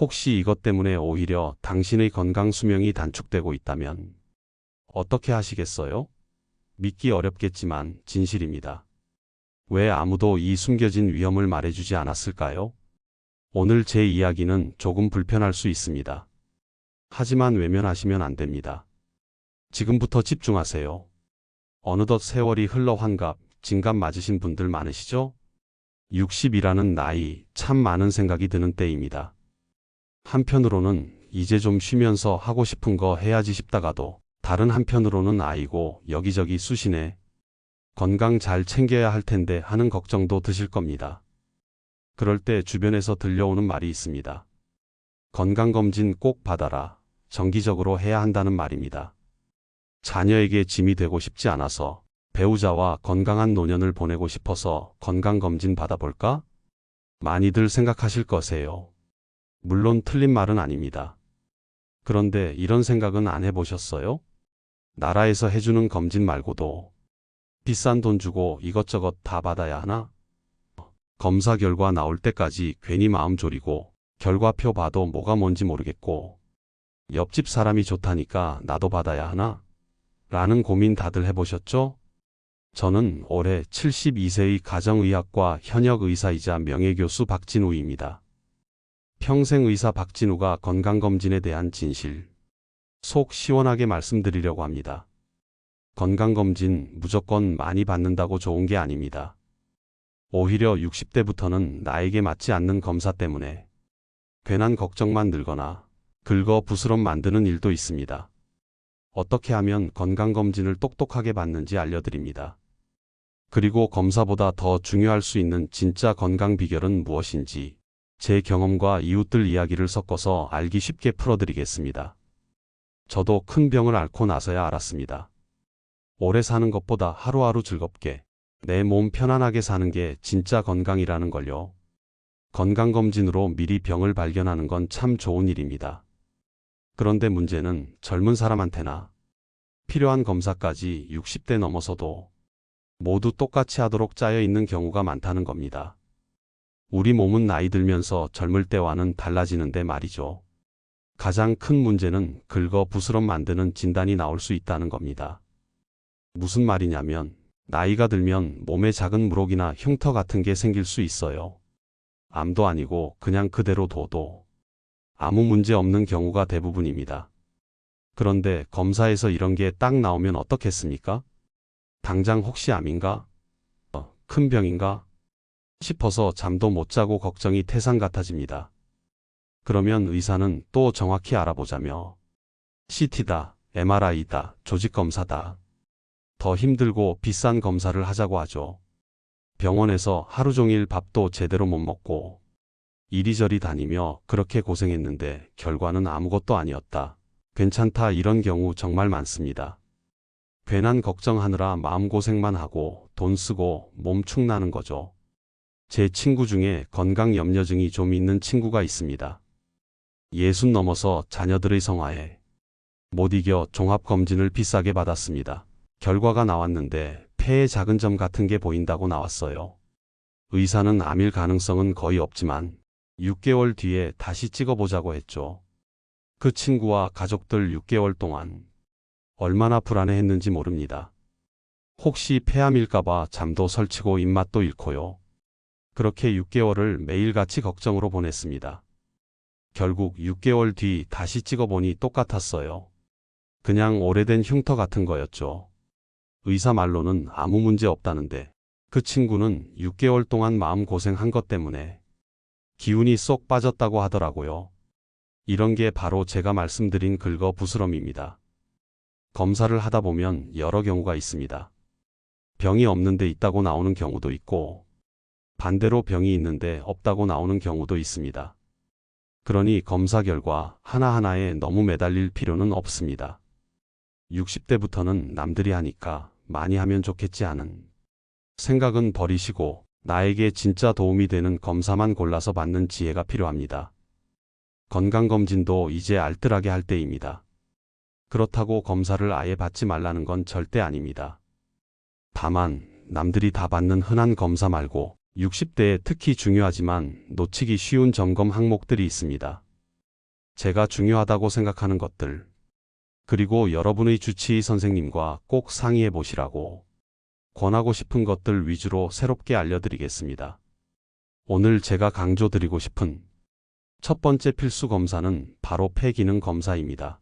혹시 이것 때문에 오히려 당신의 건강 수명이 단축되고 있다면 어떻게 하시겠어요? 믿기 어렵겠지만 진실입니다. 왜 아무도 이 숨겨진 위험을 말해주지 않았을까요? 오늘 제 이야기는 조금 불편할 수 있습니다. 하지만 외면하시면 안 됩니다. 지금부터 집중하세요. 어느덧 세월이 흘러 환갑, 진갑 맞으신 분들 많으시죠? 60이라는 나이, 참 많은 생각이 드는 때입니다. 한편으로는 이제 좀 쉬면서 하고 싶은 거 해야지 싶다가도 다른 한편으로는 아이고 여기저기 쑤시네. 건강 잘 챙겨야 할 텐데 하는 걱정도 드실 겁니다. 그럴 때 주변에서 들려오는 말이 있습니다. 건강검진 꼭 받아라. 정기적으로 해야 한다는 말입니다. 자녀에게 짐이 되고 싶지 않아서, 배우자와 건강한 노년을 보내고 싶어서 건강검진 받아볼까? 많이들 생각하실 거세요. 물론 틀린 말은 아닙니다. 그런데 이런 생각은 안 해보셨어요? 나라에서 해주는 검진 말고도 비싼 돈 주고 이것저것 다 받아야 하나? 검사 결과 나올 때까지 괜히 마음 졸이고 결과표 봐도 뭐가 뭔지 모르겠고 옆집 사람이 좋다니까 나도 받아야 하나? 라는 고민 다들 해보셨죠? 저는 올해 72세의 가정의학과 현역 의사이자 명예교수 박진우입니다. 평생의사 박진우가 건강검진에 대한 진실, 속 시원하게 말씀드리려고 합니다. 건강검진 무조건 많이 받는다고 좋은 게 아닙니다. 오히려 60대부터는 나에게 맞지 않는 검사 때문에 괜한 걱정만 늘거나 긁어 부스럼 만드는 일도 있습니다. 어떻게 하면 건강검진을 똑똑하게 받는지 알려드립니다. 그리고 검사보다 더 중요할 수 있는 진짜 건강 비결은 무엇인지 제 경험과 이웃들 이야기를 섞어서 알기 쉽게 풀어드리겠습니다. 저도 큰 병을 앓고 나서야 알았습니다. 오래 사는 것보다 하루하루 즐겁게 내 몸 편안하게 사는 게 진짜 건강이라는 걸요. 건강검진으로 미리 병을 발견하는 건 참 좋은 일입니다. 그런데 문제는 젊은 사람한테나 필요한 검사까지 60대 넘어서도 모두 똑같이 하도록 짜여 있는 경우가 많다는 겁니다. 우리 몸은 나이 들면서 젊을 때와는 달라지는데 말이죠. 가장 큰 문제는 긁어 부스럼 만드는 진단이 나올 수 있다는 겁니다. 무슨 말이냐면 나이가 들면 몸에 작은 물혹이나 흉터 같은 게 생길 수 있어요. 암도 아니고 그냥 그대로 둬도 아무 문제 없는 경우가 대부분입니다. 그런데 검사에서 이런 게 딱 나오면 어떻겠습니까? 당장 혹시 암인가? 큰 병인가? 싶어서 잠도 못 자고 걱정이 태산 같아집니다. 그러면 의사는 또 정확히 알아보자며 CT다, MRI다, 조직검사다. 더 힘들고 비싼 검사를 하자고 하죠. 병원에서 하루 종일 밥도 제대로 못 먹고 이리저리 다니며 그렇게 고생했는데 결과는 아무것도 아니었다. 괜찮다, 이런 경우 정말 많습니다. 괜한 걱정하느라 마음고생만 하고 돈 쓰고 몸 축나는 거죠. 제 친구 중에 건강 염려증이 좀 있는 친구가 있습니다. 60 넘어서 자녀들의 성화에 못 이겨 종합검진을 비싸게 받았습니다. 결과가 나왔는데 폐에 작은 점 같은 게 보인다고 나왔어요. 의사는 암일 가능성은 거의 없지만 6개월 뒤에 다시 찍어보자고 했죠. 그 친구와 가족들 6개월 동안 얼마나 불안해했는지 모릅니다. 혹시 폐암일까봐 잠도 설치고 입맛도 잃고요. 그렇게 6개월을 매일같이 걱정으로 보냈습니다. 결국 6개월 뒤 다시 찍어보니 똑같았어요. 그냥 오래된 흉터 같은 거였죠. 의사 말로는 아무 문제 없다는데 그 친구는 6개월 동안 마음고생한 것 때문에 기운이 쏙 빠졌다고 하더라고요. 이런 게 바로 제가 말씀드린 긁어 부스럼입니다. 검사를 하다 보면 여러 경우가 있습니다. 병이 없는데 있다고 나오는 경우도 있고 반대로 병이 있는데 없다고 나오는 경우도 있습니다. 그러니 검사 결과 하나하나에 너무 매달릴 필요는 없습니다. 60대부터는 남들이 하니까 많이 하면 좋겠지 하는 생각은 버리시고 나에게 진짜 도움이 되는 검사만 골라서 받는 지혜가 필요합니다. 건강검진도 이제 알뜰하게 할 때입니다. 그렇다고 검사를 아예 받지 말라는 건 절대 아닙니다. 다만 남들이 다 받는 흔한 검사 말고 60대에 특히 중요하지만 놓치기 쉬운 점검 항목들이 있습니다. 제가 중요하다고 생각하는 것들, 그리고 여러분의 주치의 선생님과 꼭 상의해 보시라고 권하고 싶은 것들 위주로 새롭게 알려드리겠습니다. 오늘 제가 강조드리고 싶은 첫 번째 필수 검사는 바로 폐 기능 검사입니다.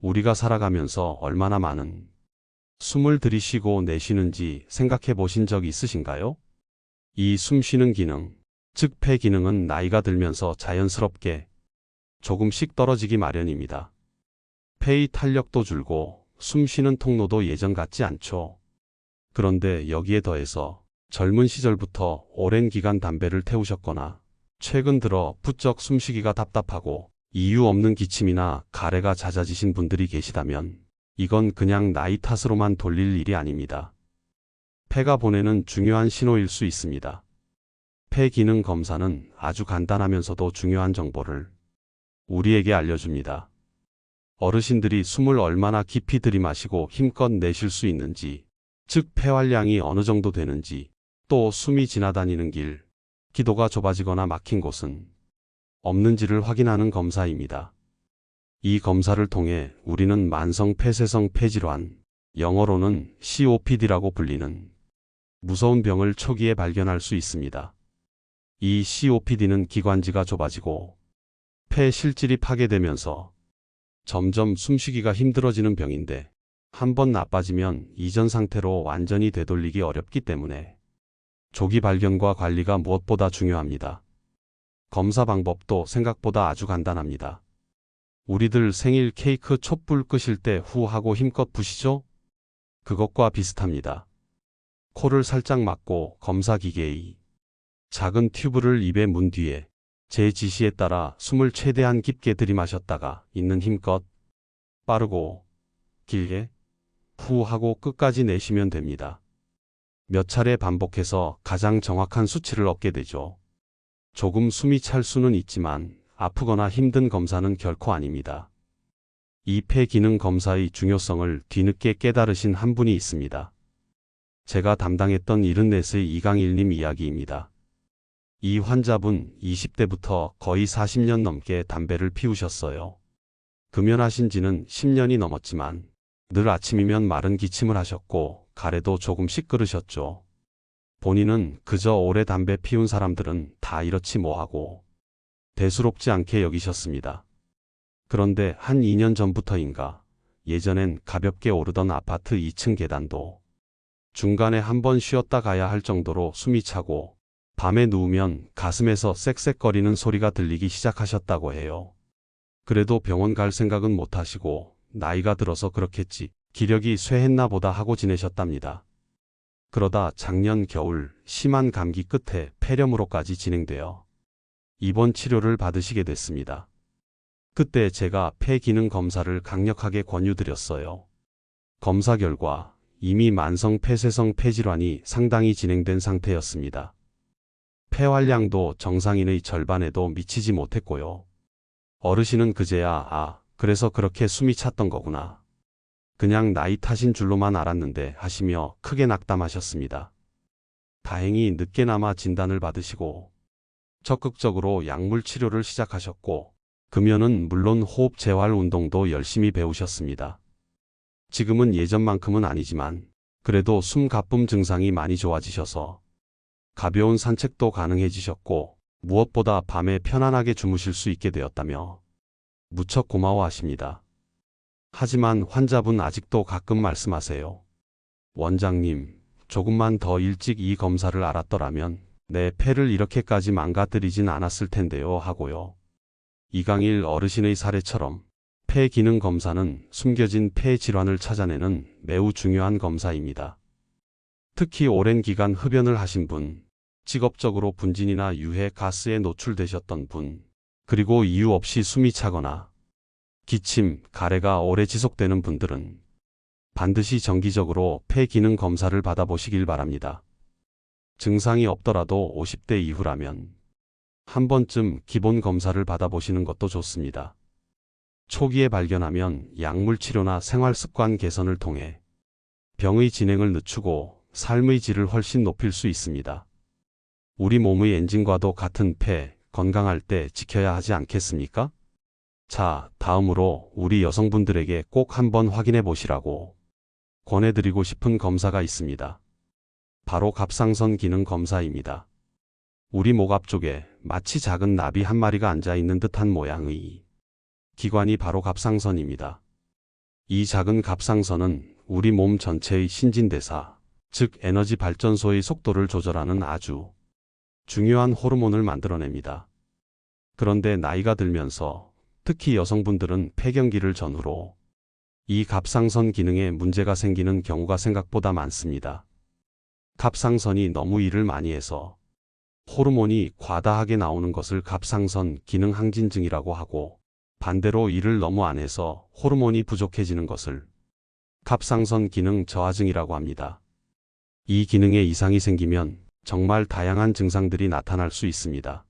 우리가 살아가면서 얼마나 많은 숨을 들이쉬고 내쉬는지 생각해 보신 적 있으신가요? 이 숨쉬는 기능, 즉 폐 기능은 나이가 들면서 자연스럽게 조금씩 떨어지기 마련입니다. 폐의 탄력도 줄고 숨쉬는 통로도 예전 같지 않죠. 그런데 여기에 더해서 젊은 시절부터 오랜 기간 담배를 태우셨거나 최근 들어 부쩍 숨쉬기가 답답하고 이유 없는 기침이나 가래가 잦아지신 분들이 계시다면 이건 그냥 나이 탓으로만 돌릴 일이 아닙니다. 폐가 보내는 중요한 신호일 수 있습니다. 폐 기능 검사는 아주 간단하면서도 중요한 정보를 우리에게 알려줍니다. 어르신들이 숨을 얼마나 깊이 들이마시고 힘껏 내쉴 수 있는지, 즉 폐활량이 어느 정도 되는지, 또 숨이 지나다니는 길, 기도가 좁아지거나 막힌 곳은 없는지를 확인하는 검사입니다. 이 검사를 통해 우리는 만성 폐쇄성 폐질환, 영어로는 COPD라고 불리는 무서운 병을 초기에 발견할 수 있습니다. 이 COPD는 기관지가 좁아지고 폐 실질이 파괴되면서 점점 숨쉬기가 힘들어지는 병인데 한번 나빠지면 이전 상태로 완전히 되돌리기 어렵기 때문에 조기 발견과 관리가 무엇보다 중요합니다. 검사 방법도 생각보다 아주 간단합니다. 우리들 생일 케이크 촛불 끄실 때 후 하고 힘껏 부시죠? 그것과 비슷합니다. 코를 살짝 막고 검사 기계의 작은 튜브를 입에 문 뒤에 제 지시에 따라 숨을 최대한 깊게 들이마셨다가 있는 힘껏 빠르고 길게 후 하고 끝까지 내쉬면 됩니다. 몇 차례 반복해서 가장 정확한 수치를 얻게 되죠. 조금 숨이 찰 수는 있지만 아프거나 힘든 검사는 결코 아닙니다. 이 폐 기능 검사의 중요성을 뒤늦게 깨달으신 한 분이 있습니다. 제가 담당했던 74의 이강일님 이야기입니다. 이 환자분 20대부터 거의 40년 넘게 담배를 피우셨어요. 금연하신 지는 10년이 넘었지만 늘 아침이면 마른 기침을 하셨고 가래도 조금씩 끓으셨죠. 본인은 그저 오래 담배 피운 사람들은 다 이렇지 뭐하고 대수롭지 않게 여기셨습니다. 그런데 한 2년 전부터인가 예전엔 가볍게 오르던 아파트 2층 계단도 중간에 한번 쉬었다 가야 할 정도로 숨이 차고 밤에 누우면 가슴에서 쌕쌕거리는 소리가 들리기 시작하셨다고 해요. 그래도 병원 갈 생각은 못 하시고 나이가 들어서 그렇겠지, 기력이 쇠했나 보다 하고 지내셨답니다. 그러다 작년 겨울 심한 감기 끝에 폐렴으로까지 진행되어 입원 치료를 받으시게 됐습니다. 그때 제가 폐 기능 검사를 강력하게 권유드렸어요. 검사 결과 이미 만성 폐쇄성 폐질환이 상당히 진행된 상태였습니다. 폐활량도 정상인의 절반에도 미치지 못했고요. 어르신은 그제야 그래서 그렇게 숨이 찼던 거구나, 그냥 나이 탓인 줄로만 알았는데 하시며 크게 낙담하셨습니다. 다행히 늦게나마 진단을 받으시고 적극적으로 약물 치료를 시작하셨고 금연은 물론 호흡 재활 운동도 열심히 배우셨습니다. 지금은 예전만큼은 아니지만 그래도 숨 가쁨 증상이 많이 좋아지셔서 가벼운 산책도 가능해지셨고 무엇보다 밤에 편안하게 주무실 수 있게 되었다며 무척 고마워하십니다. 하지만 환자분 아직도 가끔 말씀하세요. 원장님, 조금만 더 일찍 이 검사를 알았더라면 내 폐를 이렇게까지 망가뜨리진 않았을 텐데요 하고요. 이강일 어르신의 사례처럼 폐 기능 검사는 숨겨진 폐 질환을 찾아내는 매우 중요한 검사입니다. 특히 오랜 기간 흡연을 하신 분, 직업적으로 분진이나 유해 가스에 노출되셨던 분, 그리고 이유 없이 숨이 차거나 기침, 가래가 오래 지속되는 분들은 반드시 정기적으로 폐 기능 검사를 받아보시길 바랍니다. 증상이 없더라도 50대 이후라면 한 번쯤 기본 검사를 받아보시는 것도 좋습니다. 초기에 발견하면 약물 치료나 생활 습관 개선을 통해 병의 진행을 늦추고 삶의 질을 훨씬 높일 수 있습니다. 우리 몸의 엔진과도 같은 폐, 건강할 때 지켜야 하지 않겠습니까? 자, 다음으로 우리 여성분들에게 꼭 한번 확인해 보시라고 권해드리고 싶은 검사가 있습니다. 바로 갑상선 기능 검사입니다. 우리 목 앞쪽에 마치 작은 나비 한 마리가 앉아 있는 듯한 모양의 기관이 바로 갑상선입니다. 이 작은 갑상선은 우리 몸 전체의 신진대사, 즉 에너지 발전소의 속도를 조절하는 아주 중요한 호르몬을 만들어냅니다. 그런데 나이가 들면서 특히 여성분들은 폐경기를 전후로 이 갑상선 기능에 문제가 생기는 경우가 생각보다 많습니다. 갑상선이 너무 일을 많이 해서 호르몬이 과다하게 나오는 것을 갑상선 기능 항진증이라고 하고, 반대로 일을 너무 안 해서 호르몬이 부족해지는 것을 갑상선 기능 저하증이라고 합니다. 이 기능에 이상이 생기면 정말 다양한 증상들이 나타날 수 있습니다.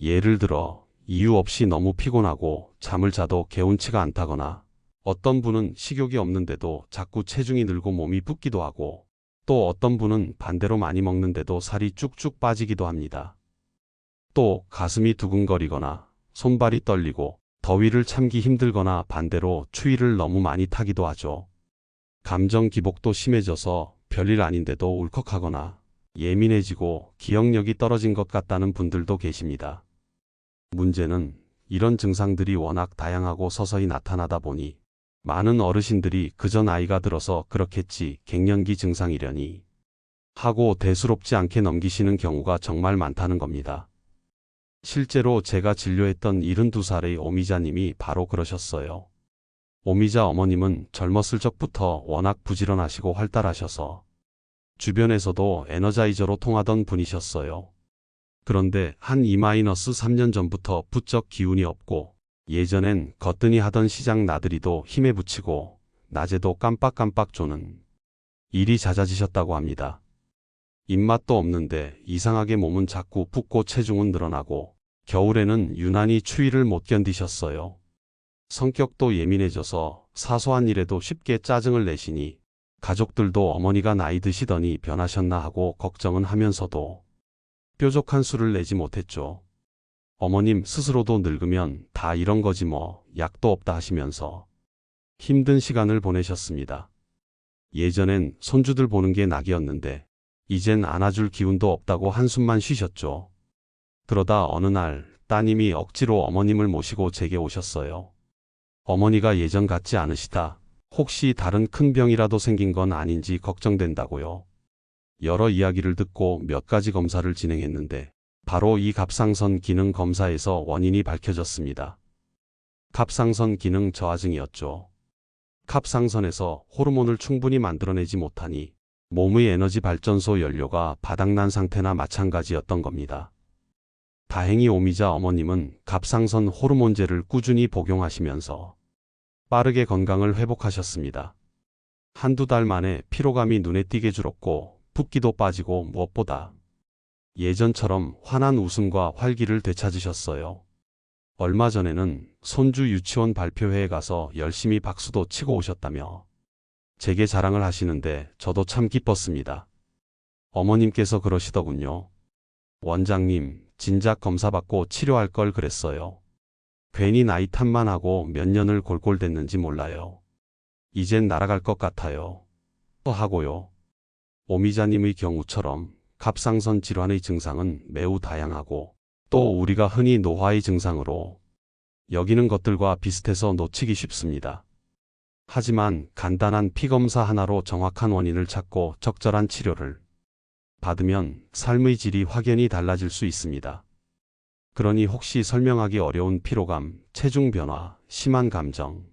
예를 들어 이유 없이 너무 피곤하고 잠을 자도 개운치가 않다거나, 어떤 분은 식욕이 없는데도 자꾸 체중이 늘고 몸이 붓기도 하고, 또 어떤 분은 반대로 많이 먹는데도 살이 쭉쭉 빠지기도 합니다. 또 가슴이 두근거리거나 손발이 떨리고 더위를 참기 힘들거나 반대로 추위를 너무 많이 타기도 하죠. 감정 기복도 심해져서 별일 아닌데도 울컥하거나 예민해지고 기억력이 떨어진 것 같다는 분들도 계십니다. 문제는 이런 증상들이 워낙 다양하고 서서히 나타나다 보니 많은 어르신들이 그저 나이가 들어서 그렇겠지 갱년기 증상이려니 하고 대수롭지 않게 넘기시는 경우가 정말 많다는 겁니다. 실제로 제가 진료했던 72살의 오미자님이 바로 그러셨어요. 오미자 어머님은 젊었을 적부터 워낙 부지런하시고 활달하셔서 주변에서도 에너자이저로 통하던 분이셨어요. 그런데 한 2-3년 전부터 부쩍 기운이 없고, 예전엔 거뜬히 하던 시장 나들이도 힘에 부치고 낮에도 깜빡깜빡 조는 일이 잦아지셨다고 합니다. 입맛도 없는데 이상하게 몸은 자꾸 붓고 체중은 늘어나고, 겨울에는 유난히 추위를 못 견디셨어요. 성격도 예민해져서 사소한 일에도 쉽게 짜증을 내시니 가족들도 어머니가 나이 드시더니 변하셨나 하고 걱정은 하면서도 뾰족한 수를 내지 못했죠. 어머님 스스로도 늙으면 다 이런 거지 뭐, 약도 없다 하시면서 힘든 시간을 보내셨습니다. 예전엔 손주들 보는 게 낙이었는데 이젠 안아줄 기운도 없다고 한숨만 쉬셨죠. 그러다 어느 날 따님이 억지로 어머님을 모시고 제게 오셨어요. 어머니가 예전 같지 않으시다. 혹시 다른 큰 병이라도 생긴 건 아닌지 걱정된다고요. 여러 이야기를 듣고 몇 가지 검사를 진행했는데 바로 이 갑상선 기능 검사에서 원인이 밝혀졌습니다. 갑상선 기능 저하증이었죠. 갑상선에서 호르몬을 충분히 만들어내지 못하니 몸의 에너지 발전소 연료가 바닥난 상태나 마찬가지였던 겁니다. 다행히 오미자 어머님은 갑상선 호르몬제를 꾸준히 복용하시면서 빠르게 건강을 회복하셨습니다. 한두 달 만에 피로감이 눈에 띄게 줄었고 붓기도 빠지고 무엇보다 예전처럼 환한 웃음과 활기를 되찾으셨어요. 얼마 전에는 손주 유치원 발표회에 가서 열심히 박수도 치고 오셨다며 제게 자랑을 하시는데 저도 참 기뻤습니다. 어머님께서 그러시더군요. 원장님, 진작 검사받고 치료할 걸 그랬어요. 괜히 나이 탓만 하고 몇 년을 골골댔는지 몰라요. 이젠 날아갈 것 같아요. 하고요. 오미자님의 경우처럼 갑상선 질환의 증상은 매우 다양하고, 또 우리가 흔히 노화의 증상으로 여기는 것들과 비슷해서 놓치기 쉽습니다. 하지만 간단한 피검사 하나로 정확한 원인을 찾고 적절한 치료를 받으면 삶의 질이 확연히 달라질 수 있습니다. 그러니 혹시 설명하기 어려운 피로감, 체중 변화, 심한 감정,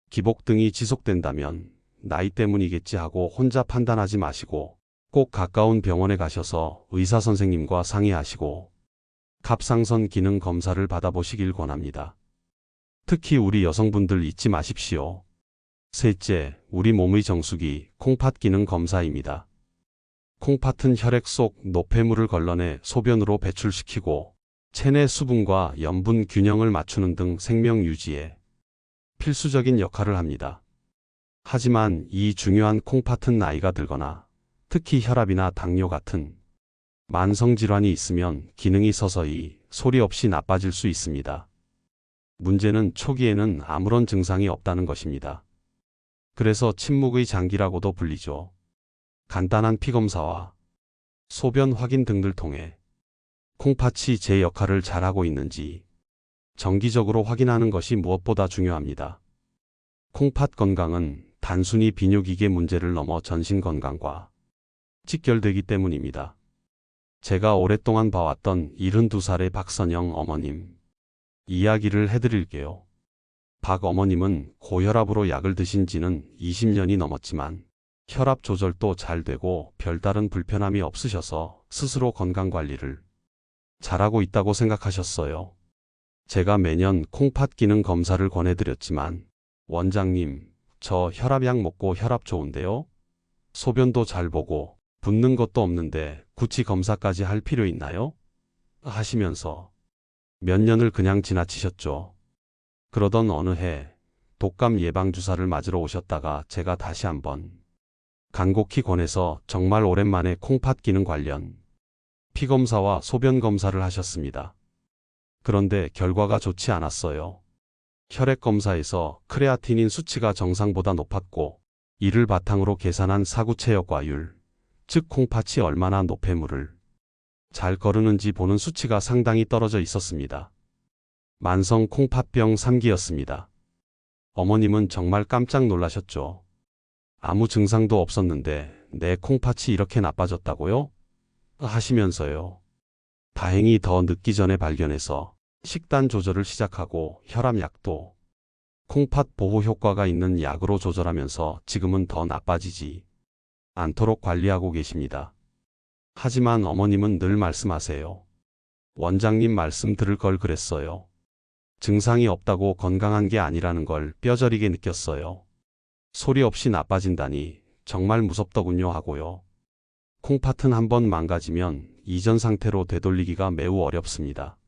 기복 등이 지속된다면 나이 때문이겠지 하고 혼자 판단하지 마시고 꼭 가까운 병원에 가셔서 의사 선생님과 상의하시고 갑상선 기능 검사를 받아보시길 권합니다. 특히 우리 여성분들 잊지 마십시오. 셋째, 우리 몸의 정수기, 콩팥 기능 검사입니다. 콩팥은 혈액 속 노폐물을 걸러내 소변으로 배출시키고 체내 수분과 염분 균형을 맞추는 등 생명 유지에 필수적인 역할을 합니다. 하지만 이 중요한 콩팥은 나이가 들거나 특히 혈압이나 당뇨 같은 만성질환이 있으면 기능이 서서히 소리 없이 나빠질 수 있습니다. 문제는 초기에는 아무런 증상이 없다는 것입니다. 그래서 침묵의 장기라고도 불리죠. 간단한 피검사와 소변 확인 등을 통해 콩팥이 제 역할을 잘하고 있는지 정기적으로 확인하는 것이 무엇보다 중요합니다. 콩팥 건강은 단순히 비뇨기계 문제를 넘어 전신 건강과 직결되기 때문입니다. 제가 오랫동안 봐왔던 72살의 박선영 어머님 이야기를 해드릴게요. 박 어머님은 고혈압으로 약을 드신 지는 20년이 넘었지만 혈압 조절도 잘 되고 별다른 불편함이 없으셔서 스스로 건강관리를 잘하고 있다고 생각하셨어요. 제가 매년 콩팥 기능 검사를 권해드렸지만 원장님, 저 혈압약 먹고 혈압 좋은데요? 소변도 잘 보고 붓는 것도 없는데 굳이 검사까지 할 필요 있나요? 하시면서 몇 년을 그냥 지나치셨죠. 그러던 어느 해 독감 예방주사를 맞으러 오셨다가 제가 다시 한번 간곡히 권해서 정말 오랜만에 콩팥 기능 관련 피검사와 소변 검사를 하셨습니다. 그런데 결과가 좋지 않았어요. 혈액 검사에서 크레아티닌 수치가 정상보다 높았고 이를 바탕으로 계산한 사구체역과율, 즉 콩팥이 얼마나 노폐물을 잘 거르는지 보는 수치가 상당히 떨어져 있었습니다. 만성 콩팥병 3기였습니다. 어머님은 정말 깜짝 놀라셨죠. 아무 증상도 없었는데 내 콩팥이 이렇게 나빠졌다고요? 하시면서요. 다행히 더 늦기 전에 발견해서 식단 조절을 시작하고 혈압약도 콩팥 보호 효과가 있는 약으로 조절하면서 지금은 더 나빠지지 않도록 관리하고 계십니다. 하지만 어머님은 늘 말씀하세요. 원장님 말씀 들을 걸 그랬어요. 증상이 없다고 건강한 게 아니라는 걸 뼈저리게 느꼈어요. 소리 없이 나빠진다니 정말 무섭더군요 하고요. 콩팥은 한번 망가지면 이전 상태로 되돌리기가 매우 어렵습니다.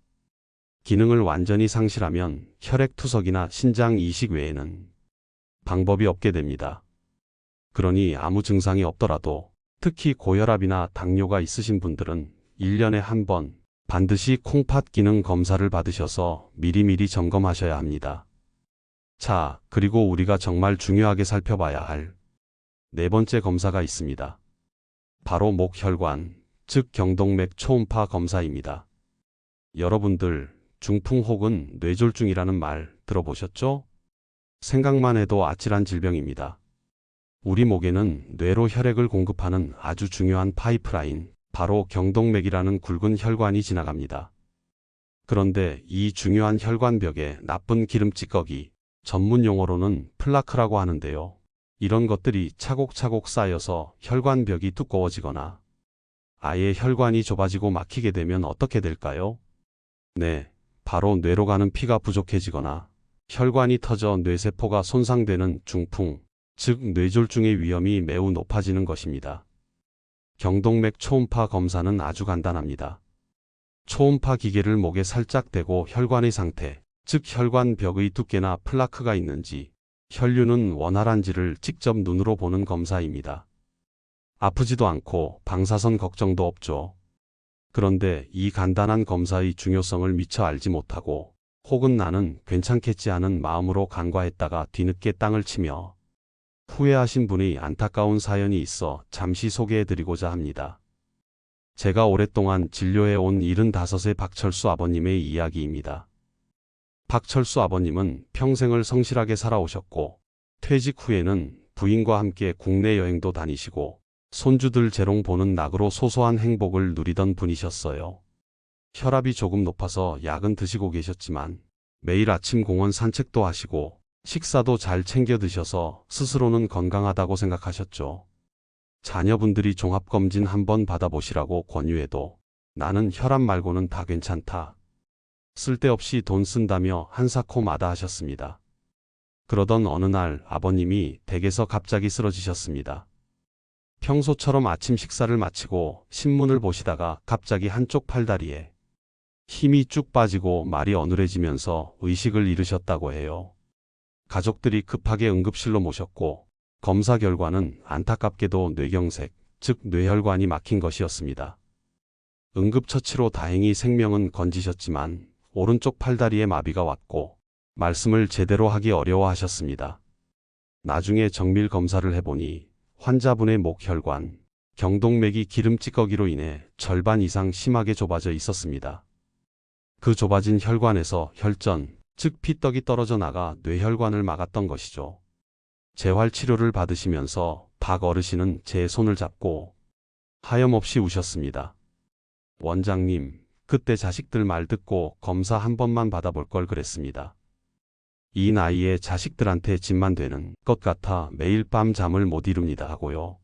기능을 완전히 상실하면 혈액 투석이나 신장 이식 외에는 방법이 없게 됩니다. 그러니 아무 증상이 없더라도 특히 고혈압이나 당뇨가 있으신 분들은 1년에 한 번 반드시 콩팥 기능 검사를 받으셔서 미리미리 점검하셔야 합니다. 자, 그리고 우리가 정말 중요하게 살펴봐야 할 네 번째 검사가 있습니다. 바로 목혈관, 즉 경동맥 초음파 검사입니다. 여러분들 중풍 혹은 뇌졸중이라는 말 들어보셨죠? 생각만 해도 아찔한 질병입니다. 우리 목에는 뇌로 혈액을 공급하는 아주 중요한 파이프라인, 바로 경동맥이라는 굵은 혈관이 지나갑니다. 그런데 이 중요한 혈관벽에 나쁜 기름 찌꺼기, 전문 용어로는 플라크라고 하는데요. 이런 것들이 차곡차곡 쌓여서 혈관벽이 두꺼워지거나 아예 혈관이 좁아지고 막히게 되면 어떻게 될까요? 네, 바로 뇌로 가는 피가 부족해지거나 혈관이 터져 뇌세포가 손상되는 중풍, 즉 뇌졸중의 위험이 매우 높아지는 것입니다. 경동맥 초음파 검사는 아주 간단합니다. 초음파 기계를 목에 살짝 대고 혈관의 상태, 즉 혈관벽의 두께나 플라크가 있는지, 혈류는 원활한지를 직접 눈으로 보는 검사입니다. 아프지도 않고 방사선 걱정도 없죠. 그런데 이 간단한 검사의 중요성을 미처 알지 못하고 혹은 나는 괜찮겠지 하는 마음으로 간과했다가 뒤늦게 땅을 치며 후회하신 분의 안타까운 사연이 있어 잠시 소개해드리고자 합니다. 제가 오랫동안 진료해온 75세 박철수 아버님의 이야기입니다. 박철수 아버님은 평생을 성실하게 살아오셨고 퇴직 후에는 부인과 함께 국내 여행도 다니시고 손주들 재롱 보는 낙으로 소소한 행복을 누리던 분이셨어요. 혈압이 조금 높아서 약은 드시고 계셨지만 매일 아침 공원 산책도 하시고 식사도 잘 챙겨 드셔서 스스로는 건강하다고 생각하셨죠. 자녀분들이 종합검진 한번 받아보시라고 권유해도 나는 혈압 말고는 다 괜찮다. 쓸데없이 돈 쓴다며 한사코 마다하셨습니다. 그러던 어느 날 아버님이 댁에서 갑자기 쓰러지셨습니다. 평소처럼 아침 식사를 마치고 신문을 보시다가 갑자기 한쪽 팔다리에 힘이 쭉 빠지고 말이 어눌해지면서 의식을 잃으셨다고 해요. 가족들이 급하게 응급실로 모셨고 검사 결과는 안타깝게도 뇌경색, 즉 뇌혈관이 막힌 것이었습니다. 응급처치로 다행히 생명은 건지셨지만 오른쪽 팔다리에 마비가 왔고 말씀을 제대로 하기 어려워하셨습니다. 나중에 정밀 검사를 해보니 환자분의 목혈관, 경동맥이 기름 찌꺼기로 인해 절반 이상 심하게 좁아져 있었습니다. 그 좁아진 혈관에서 혈전, 즉 피떡이 떨어져 나가 뇌혈관을 막았던 것이죠. 재활 치료를 받으시면서 박 어르신은 제 손을 잡고 하염없이 우셨습니다. 원장님, 그때 자식들 말 듣고 검사 한 번만 받아볼 걸 그랬습니다. 이 나이에 자식들한테 집만 되는 것 같아 매일 밤 잠을 못 이룹니다 하고요.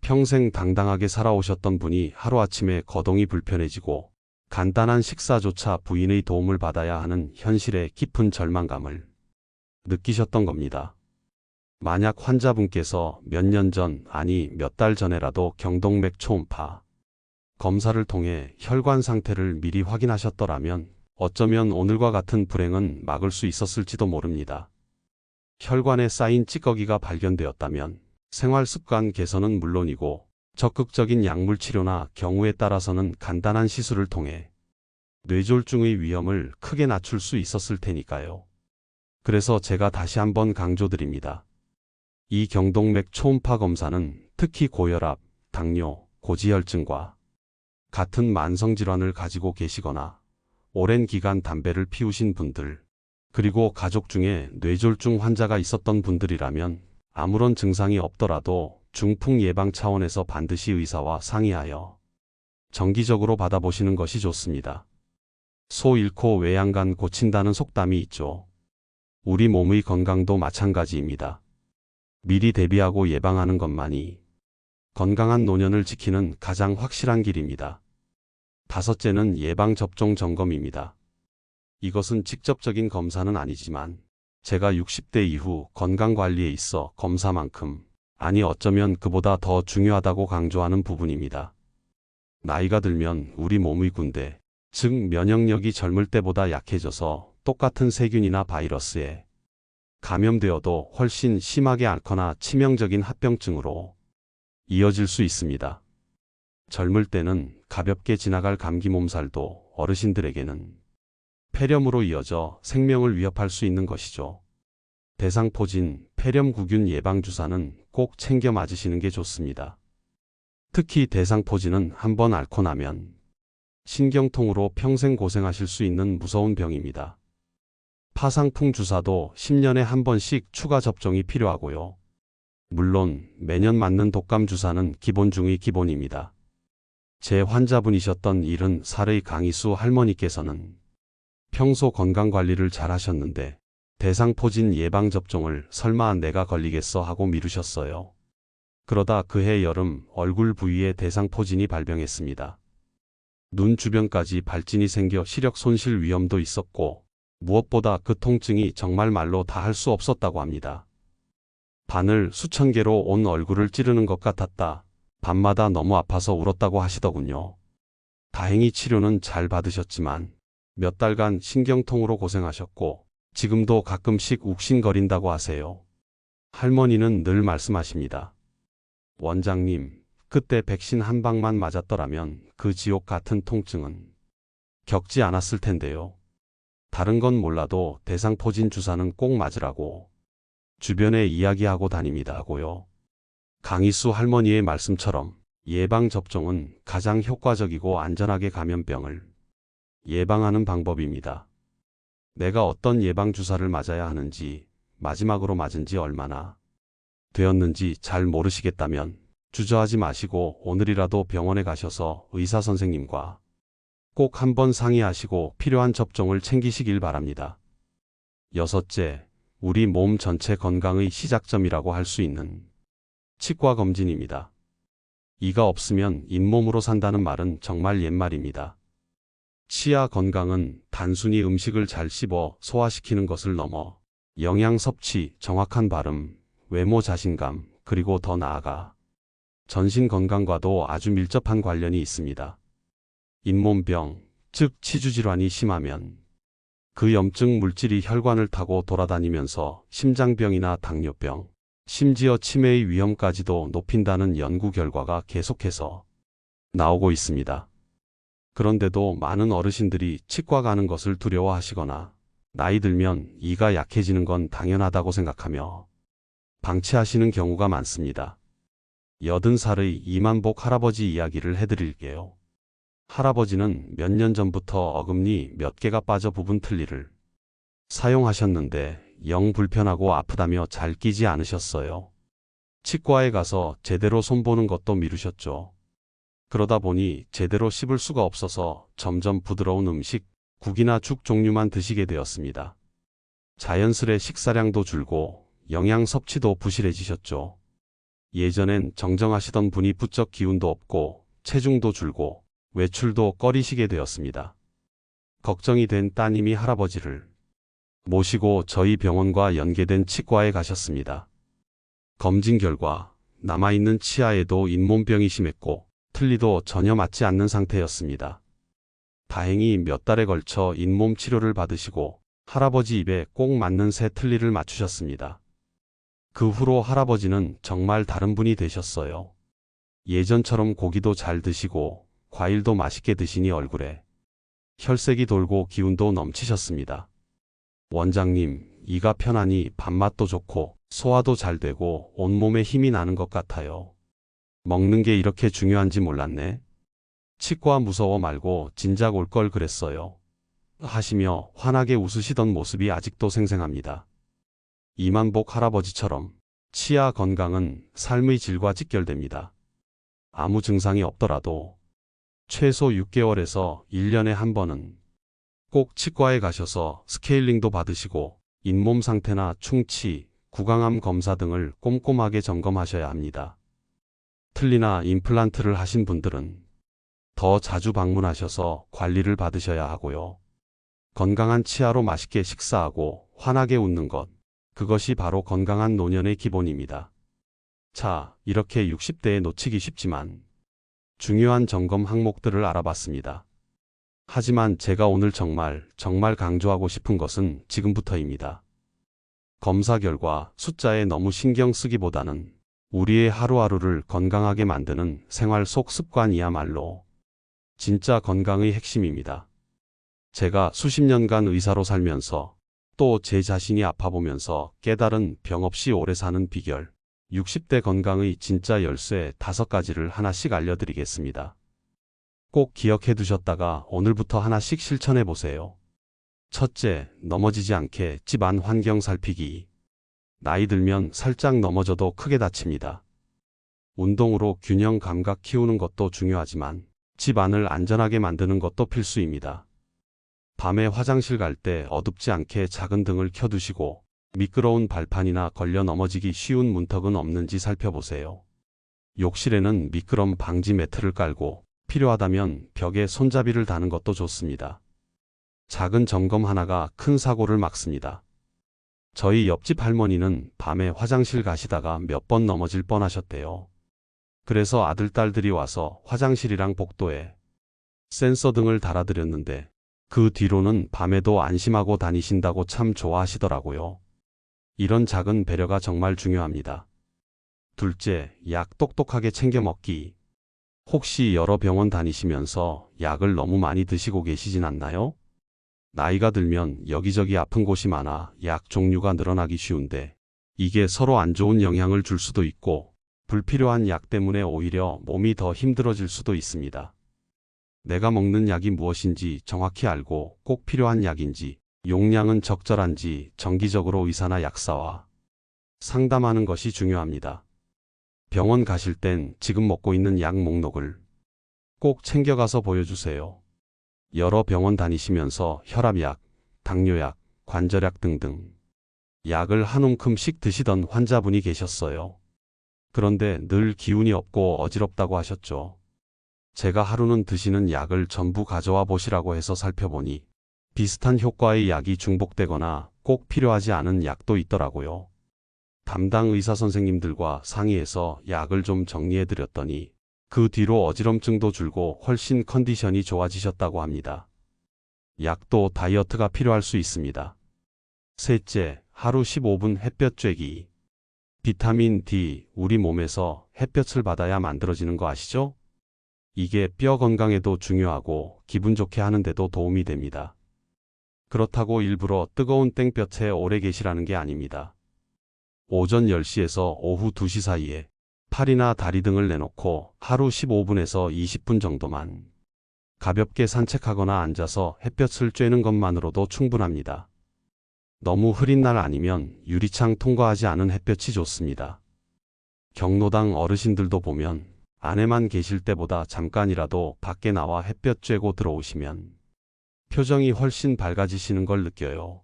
평생 당당하게 살아오셨던 분이 하루아침에 거동이 불편해지고 간단한 식사조차 부인의 도움을 받아야 하는 현실의 깊은 절망감을 느끼셨던 겁니다. 만약 환자분께서 몇 년 전, 아니 몇 달 전에라도 경동맥 초음파 검사를 통해 혈관 상태를 미리 확인하셨더라면 어쩌면 오늘과 같은 불행은 막을 수 있었을지도 모릅니다. 혈관에 쌓인 찌꺼기가 발견되었다면 생활 습관 개선은 물론이고 적극적인 약물 치료나 경우에 따라서는 간단한 시술을 통해 뇌졸중의 위험을 크게 낮출 수 있었을 테니까요. 그래서 제가 다시 한번 강조드립니다. 이 경동맥 초음파 검사는 특히 고혈압, 당뇨, 고지혈증과 같은 만성질환을 가지고 계시거나 오랜 기간 담배를 피우신 분들, 그리고 가족 중에 뇌졸중 환자가 있었던 분들이라면 아무런 증상이 없더라도 중풍 예방 차원에서 반드시 의사와 상의하여 정기적으로 받아보시는 것이 좋습니다. 소 잃고 외양간 고친다는 속담이 있죠. 우리 몸의 건강도 마찬가지입니다. 미리 대비하고 예방하는 것만이 건강한 노년을 지키는 가장 확실한 길입니다. 다섯째는 예방접종 점검입니다. 이것은 직접적인 검사는 아니지만 제가 60대 이후 건강관리에 있어 검사만큼, 아니 어쩌면 그보다 더 중요하다고 강조하는 부분입니다. 나이가 들면 우리 몸의 군대, 즉 면역력이 젊을 때보다 약해져서 똑같은 세균이나 바이러스에 감염되어도 훨씬 심하게 앓거나 치명적인 합병증으로 이어질 수 있습니다. 젊을 때는 가볍게 지나갈 감기 몸살도 어르신들에게는 폐렴으로 이어져 생명을 위협할 수 있는 것이죠. 대상포진, 폐렴구균 예방주사는 꼭 챙겨 맞으시는 게 좋습니다. 특히 대상포진은 한번 앓고 나면 신경통으로 평생 고생하실 수 있는 무서운 병입니다. 파상풍 주사도 10년에 한 번씩 추가 접종이 필요하고요. 물론 매년 맞는 독감 주사는 기본 중의 기본입니다. 제 환자분이셨던 70살의 강희수 할머니께서는 평소 건강관리를 잘 하셨는데 대상포진 예방접종을 설마 내가 걸리겠어 하고 미루셨어요. 그러다 그해 여름 얼굴 부위에 대상포진이 발병했습니다. 눈 주변까지 발진이 생겨 시력 손실 위험도 있었고 무엇보다 그 통증이 정말 말로 다 할 수 없었다고 합니다. 바늘 수천 개로 온 얼굴을 찌르는 것 같았다. 밤마다 너무 아파서 울었다고 하시더군요. 다행히 치료는 잘 받으셨지만 몇 달간 신경통으로 고생하셨고 지금도 가끔씩 욱신거린다고 하세요. 할머니는 늘 말씀하십니다. 원장님, 그때 백신 한 방만 맞았더라면 그 지옥 같은 통증은 겪지 않았을 텐데요. 다른 건 몰라도 대상포진 주사는 꼭 맞으라고 주변에 이야기하고 다닙니다 하고요. 강희수 할머니의 말씀처럼 예방접종은 가장 효과적이고 안전하게 감염병을 예방하는 방법입니다. 내가 어떤 예방주사를 맞아야 하는지, 마지막으로 맞은 지 얼마나 되었는지 잘 모르시겠다면 주저하지 마시고 오늘이라도 병원에 가셔서 의사 선생님과 꼭 한번 상의하시고 필요한 접종을 챙기시길 바랍니다. 여섯째, 우리 몸 전체 건강의 시작점이라고 할 수 있는 치과 검진입니다. 이가 없으면 잇몸으로 산다는 말은 정말 옛말입니다. 치아 건강은 단순히 음식을 잘 씹어 소화시키는 것을 넘어 영양 섭취, 정확한 발음, 외모 자신감, 그리고 더 나아가 전신 건강과도 아주 밀접한 관련이 있습니다. 잇몸병, 즉 치주질환이 심하면 그 염증 물질이 혈관을 타고 돌아다니면서 심장병이나 당뇨병, 심지어 치매의 위험까지도 높인다는 연구 결과가 계속해서 나오고 있습니다. 그런데도 많은 어르신들이 치과 가는 것을 두려워하시거나 나이 들면 이가 약해지는 건 당연하다고 생각하며 방치하시는 경우가 많습니다. 80살의 이만복 할아버지 이야기를 해드릴게요. 할아버지는 몇 년 전부터 어금니 몇 개가 빠져 부분 틀니를 사용하셨는데 영 불편하고 아프다며 잘 끼지 않으셨어요. 치과에 가서 제대로 손보는 것도 미루셨죠. 그러다 보니 제대로 씹을 수가 없어서 점점 부드러운 음식, 국이나 죽 종류만 드시게 되었습니다. 자연스레 식사량도 줄고 영양 섭취도 부실해지셨죠. 예전엔 정정하시던 분이 부쩍 기운도 없고 체중도 줄고 외출도 꺼리시게 되었습니다. 걱정이 된 따님이 할아버지를 모시고 저희 병원과 연계된 치과에 가셨습니다. 검진 결과 남아있는 치아에도 잇몸병이 심했고 틀니도 전혀 맞지 않는 상태였습니다. 다행히 몇 달에 걸쳐 잇몸 치료를 받으시고 할아버지 입에 꼭 맞는 새 틀니를 맞추셨습니다. 그 후로 할아버지는 정말 다른 분이 되셨어요. 예전처럼 고기도 잘 드시고 과일도 맛있게 드시니 얼굴에 혈색이 돌고 기운도 넘치셨습니다. 원장님, 이가 편하니 밥맛도 좋고 소화도 잘 되고 온몸에 힘이 나는 것 같아요. 먹는 게 이렇게 중요한지 몰랐네. 치과 무서워 말고 진작 올 걸 그랬어요. 하시며 환하게 웃으시던 모습이 아직도 생생합니다. 이만복 할아버지처럼 치아 건강은 삶의 질과 직결됩니다. 아무 증상이 없더라도 최소 6개월에서 1년에 한 번은 꼭 치과에 가셔서 스케일링도 받으시고 잇몸 상태나 충치, 구강암 검사 등을 꼼꼼하게 점검하셔야 합니다. 틀니나 임플란트를 하신 분들은 더 자주 방문하셔서 관리를 받으셔야 하고요. 건강한 치아로 맛있게 식사하고 환하게 웃는 것, 그것이 바로 건강한 노년의 기본입니다. 자, 이렇게 60대에 놓치기 쉽지만 중요한 점검 항목들을 알아봤습니다. 하지만 제가 오늘 정말 강조하고 싶은 것은 지금부터입니다. 검사 결과 숫자에 너무 신경 쓰기보다는 우리의 하루하루를 건강하게 만드는 생활 속 습관이야말로 진짜 건강의 핵심입니다. 제가 수십 년간 의사로 살면서 또 제 자신이 아파보면서 깨달은 병 없이 오래 사는 비결, 60대 건강의 진짜 열쇠 5가지를 하나씩 알려드리겠습니다. 꼭 기억해 두셨다가 오늘부터 하나씩 실천해 보세요. 첫째, 넘어지지 않게 집안 환경 살피기. 나이 들면 살짝 넘어져도 크게 다칩니다. 운동으로 균형 감각 키우는 것도 중요하지만 집안을 안전하게 만드는 것도 필수입니다. 밤에 화장실 갈 때 어둡지 않게 작은 등을 켜두시고 미끄러운 발판이나 걸려 넘어지기 쉬운 문턱은 없는지 살펴보세요. 욕실에는 미끄럼 방지 매트를 깔고 필요하다면 벽에 손잡이를 다는 것도 좋습니다. 작은 점검 하나가 큰 사고를 막습니다. 저희 옆집 할머니는 밤에 화장실 가시다가 몇 번 넘어질 뻔하셨대요. 그래서 아들, 딸들이 와서 화장실이랑 복도에 센서 등을 달아드렸는데 그 뒤로는 밤에도 안심하고 다니신다고 참 좋아하시더라고요. 이런 작은 배려가 정말 중요합니다. 둘째, 약 똑똑하게 챙겨 먹기. 혹시 여러 병원 다니시면서 약을 너무 많이 드시고 계시진 않나요? 나이가 들면 여기저기 아픈 곳이 많아 약 종류가 늘어나기 쉬운데 이게 서로 안 좋은 영향을 줄 수도 있고 불필요한 약 때문에 오히려 몸이 더 힘들어질 수도 있습니다. 내가 먹는 약이 무엇인지 정확히 알고 꼭 필요한 약인지, 용량은 적절한지 정기적으로 의사나 약사와 상담하는 것이 중요합니다. 병원 가실 땐 지금 먹고 있는 약 목록을 꼭 챙겨가서 보여주세요. 여러 병원 다니시면서 혈압약, 당뇨약, 관절약 등등 약을 한 움큼씩 드시던 환자분이 계셨어요. 그런데 늘 기운이 없고 어지럽다고 하셨죠. 제가 하루는 드시는 약을 전부 가져와 보시라고 해서 살펴보니 비슷한 효과의 약이 중복되거나 꼭 필요하지 않은 약도 있더라고요. 담당 의사 선생님들과 상의해서 약을 좀 정리해드렸더니 그 뒤로 어지럼증도 줄고 훨씬 컨디션이 좋아지셨다고 합니다. 약도 다이어트가 필요할 수 있습니다. 셋째, 하루 15분 햇볕 쬐기. 비타민 D, 우리 몸에서 햇볕을 받아야 만들어지는 거 아시죠? 이게 뼈 건강에도 중요하고 기분 좋게 하는 데도 도움이 됩니다. 그렇다고 일부러 뜨거운 땡볕에 오래 계시라는 게 아닙니다. 오전 10시에서 오후 2시 사이에 팔이나 다리 등을 내놓고 하루 15분에서 20분 정도만 가볍게 산책하거나 앉아서 햇볕을 쬐는 것만으로도 충분합니다. 너무 흐린 날 아니면 유리창 통과하지 않은 햇볕이 좋습니다. 경로당 어르신들도 보면 안에만 계실 때보다 잠깐이라도 밖에 나와 햇볕 쬐고 들어오시면 표정이 훨씬 밝아지시는 걸 느껴요.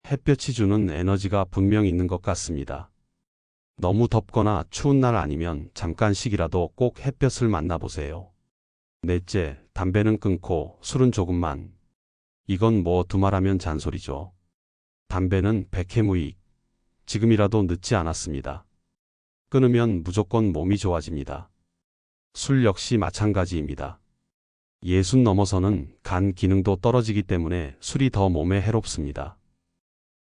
햇볕이 주는 에너지가 분명 있는 것 같습니다. 너무 덥거나 추운 날 아니면 잠깐씩이라도 꼭 햇볕을 만나보세요. 넷째, 담배는 끊고 술은 조금만. 이건 뭐 두말하면 잔소리죠. 담배는 백해무익. 지금이라도 늦지 않았습니다. 끊으면 무조건 몸이 좋아집니다. 술 역시 마찬가지입니다. 60 넘어서는 간 기능도 떨어지기 때문에 술이 더 몸에 해롭습니다.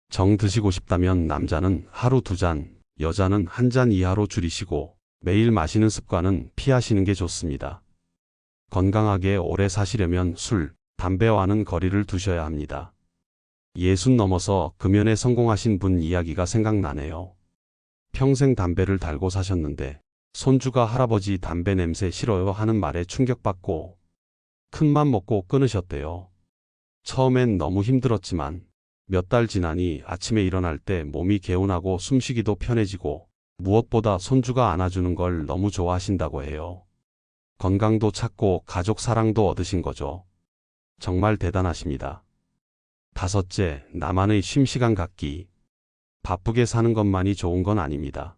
정 드시고 싶다면 남자는 하루 2잔, 여자는 1잔 이하로 줄이시고 매일 마시는 습관은 피하시는 게 좋습니다. 건강하게 오래 사시려면 술, 담배와는 거리를 두셔야 합니다. 60 넘어서 금연에 성공하신 분 이야기가 생각나네요. 평생 담배를 달고 사셨는데 손주가 할아버지 담배 냄새 싫어요 하는 말에 충격받고 큰맘 먹고 끊으셨대요. 처음엔 너무 힘들었지만 몇 달 지나니 아침에 일어날 때 몸이 개운하고 숨쉬기도 편해지고 무엇보다 손주가 안아주는 걸 너무 좋아하신다고 해요. 건강도 찾고 가족 사랑도 얻으신 거죠. 정말 대단하십니다. 다섯째, 나만의 쉼시간 갖기. 바쁘게 사는 것만이 좋은 건 아닙니다.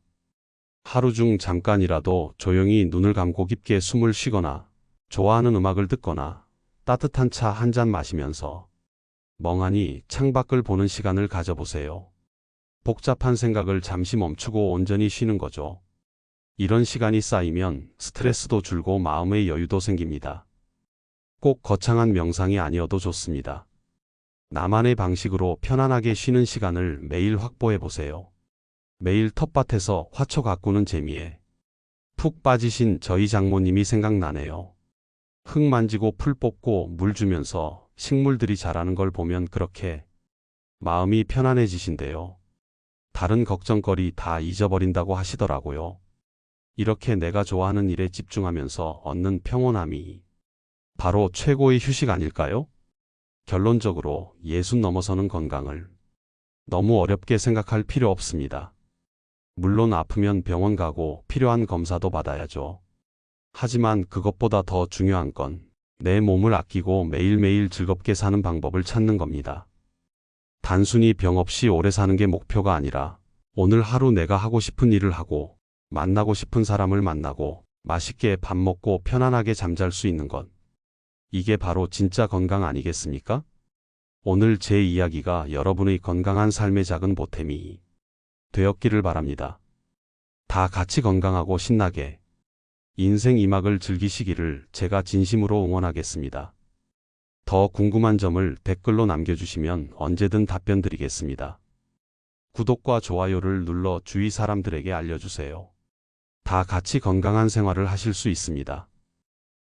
하루 중 잠깐이라도 조용히 눈을 감고 깊게 숨을 쉬거나 좋아하는 음악을 듣거나 따뜻한 차 한 잔 마시면서 멍하니 창밖을 보는 시간을 가져보세요. 복잡한 생각을 잠시 멈추고 온전히 쉬는 거죠. 이런 시간이 쌓이면 스트레스도 줄고 마음의 여유도 생깁니다. 꼭 거창한 명상이 아니어도 좋습니다. 나만의 방식으로 편안하게 쉬는 시간을 매일 확보해 보세요. 매일 텃밭에서 화초 가꾸는 재미에 푹 빠지신 저희 장모님이 생각나네요. 흙 만지고 풀 뽑고 물 주면서 식물들이 자라는 걸 보면 그렇게 마음이 편안해지신대요. 다른 걱정거리 다 잊어버린다고 하시더라고요. 이렇게 내가 좋아하는 일에 집중하면서 얻는 평온함이 바로 최고의 휴식 아닐까요? 결론적으로 60 넘어서는 건강을 너무 어렵게 생각할 필요 없습니다. 물론 아프면 병원 가고 필요한 검사도 받아야죠. 하지만 그것보다 더 중요한 건 내 몸을 아끼고 매일매일 즐겁게 사는 방법을 찾는 겁니다. 단순히 병 없이 오래 사는 게 목표가 아니라 오늘 하루 내가 하고 싶은 일을 하고 만나고 싶은 사람을 만나고 맛있게 밥 먹고 편안하게 잠잘 수 있는 것. 이게 바로 진짜 건강 아니겠습니까? 오늘 제 이야기가 여러분의 건강한 삶의 작은 보탬이 되었기를 바랍니다. 다 같이 건강하고 신나게 인생 2막을 즐기시기를 제가 진심으로 응원하겠습니다. 더 궁금한 점을 댓글로 남겨주시면 언제든 답변 드리겠습니다. 구독과 좋아요를 눌러 주위 사람들에게 알려주세요. 다 같이 건강한 생활을 하실 수 있습니다.